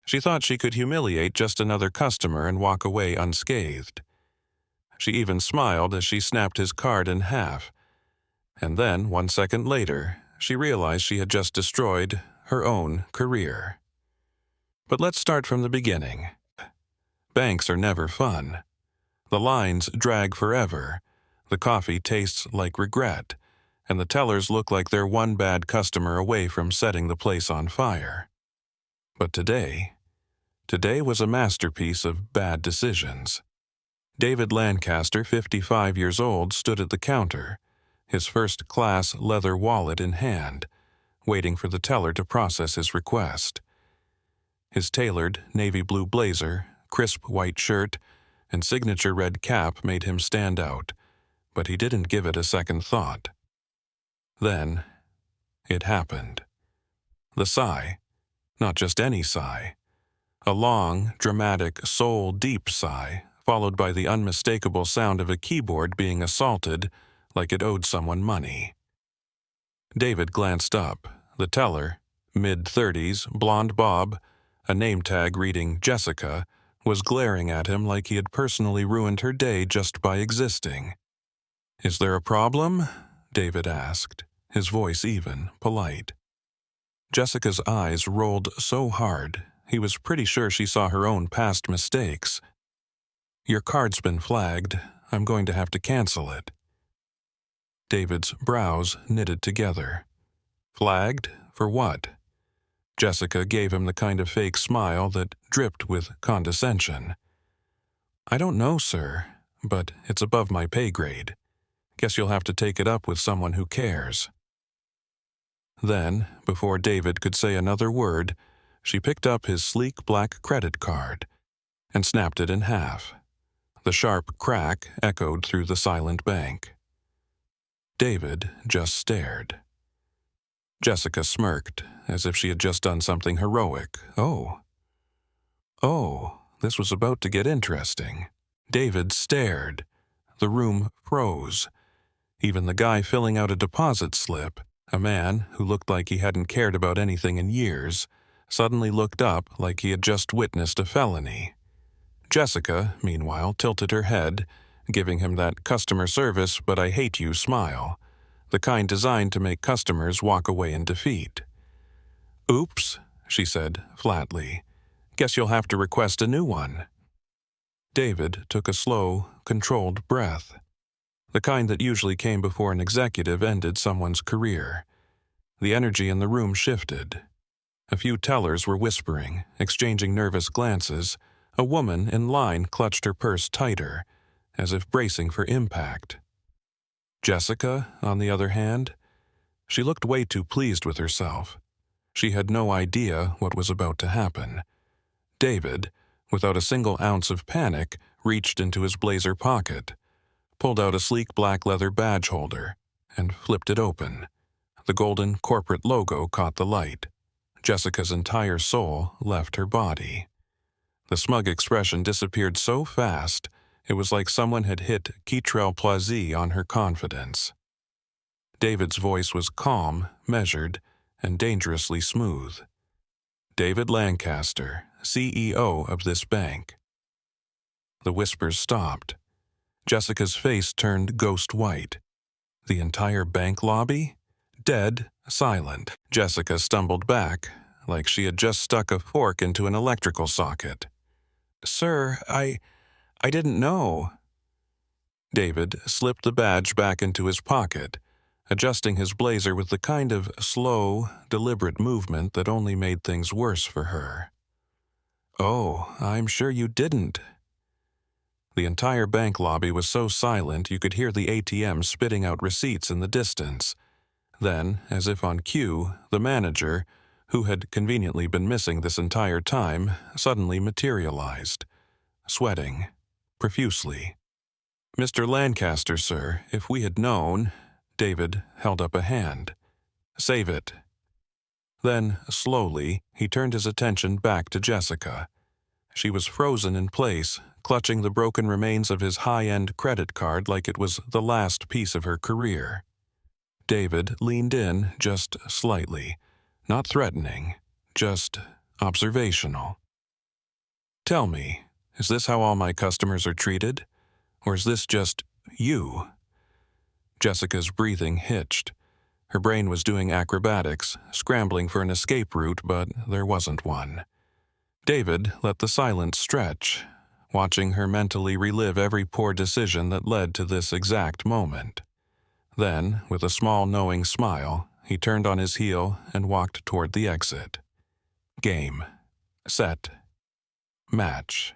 She thought she could humiliate just another customer and walk away unscathed. She even smiled as she snapped his card in half. And then, 1 second later, she realized she had just destroyed her own career. But let's start from the beginning. Banks are never fun. The lines drag forever, the coffee tastes like regret, and the tellers look like they're one bad customer away from setting the place on fire. But today was a masterpiece of bad decisions. David Lancaster, 55 years old, stood at the counter, his first-class leather wallet in hand, waiting for the teller to process his request. His tailored navy blue blazer, crisp white shirt, and signature red cap made him stand out, but he didn't give it a second thought. Then, it happened. The sigh, not just any sigh, a long, dramatic, soul-deep sigh, followed by the unmistakable sound of a keyboard being assaulted like it owed someone money. David glanced up. The teller, mid-30s, blonde bob, a name tag reading Jessica, was glaring at him like he had personally ruined her day just by existing. "Is there a problem?" David asked, his voice even, polite. Jessica's eyes rolled so hard, he was pretty sure she saw her own past mistakes. "Your card's been flagged. I'm going to have to cancel it." David's brows knitted together. Flagged? For what? Jessica gave him the kind of fake smile that dripped with condescension. "I don't know, sir, but it's above my pay grade. Guess you'll have to take it up with someone who cares." Then, before David could say another word, she picked up his sleek black credit card and snapped it in half. The sharp crack echoed through the silent bank. David just stared. Jessica smirked, as if she had just done something heroic. Oh, this was about to get interesting. David stared. The room froze. Even the guy filling out a deposit slip, a man who looked like he hadn't cared about anything in years, suddenly looked up like he had just witnessed a felony. Jessica, meanwhile, tilted her head, giving him that customer service but I hate you smile, the kind designed to make customers walk away in defeat. "Oops," she said flatly. "Guess you'll have to request a new one." David took a slow, controlled breath, the kind that usually came before an executive ended someone's career. The energy in the room shifted. A few tellers were whispering, exchanging nervous glances. A woman in line clutched her purse tighter, as if bracing for impact. Jessica, on the other hand, she looked way too pleased with herself. She had no idea what was about to happen. David, without a single ounce of panic, reached into his blazer pocket, pulled out a sleek black leather badge holder, and flipped it open. The golden corporate logo caught the light. Jessica's entire soul left her body. The smug expression disappeared so fast, it was like someone had hit Quitrell Poisy on her confidence. David's voice was calm, measured, and dangerously smooth. "David Lancaster, CEO of this bank." The whispers stopped. Jessica's face turned ghost white. The entire bank lobby? Dead, silent. Jessica stumbled back, like she had just stuck a fork into an electrical socket. "Sir, I didn't know." David slipped the badge back into his pocket, adjusting his blazer with the kind of slow, deliberate movement that only made things worse for her. "Oh, I'm sure you didn't." The entire bank lobby was so silent you could hear the ATM spitting out receipts in the distance. Then, as if on cue, the manager, who had conveniently been missing this entire time, suddenly materialized, sweating profusely. "Mr. Lancaster, sir, if we had known—" David held up a hand. "Save it." Then, slowly, he turned his attention back to Jessica. She was frozen in place, clutching the broken remains of his high-end credit card like it was the last piece of her career. David leaned in just slightly, not threatening, just observational. Tell me, is this how all my customers are treated? Or is this just you? Jessica's breathing hitched. Her brain was doing acrobatics, scrambling for an escape route, but there wasn't one. David let the silence stretch, watching her mentally relive every poor decision that led to this exact moment. Then, with a small knowing smile, he turned on his heel and walked toward the exit. Game. Set. Match.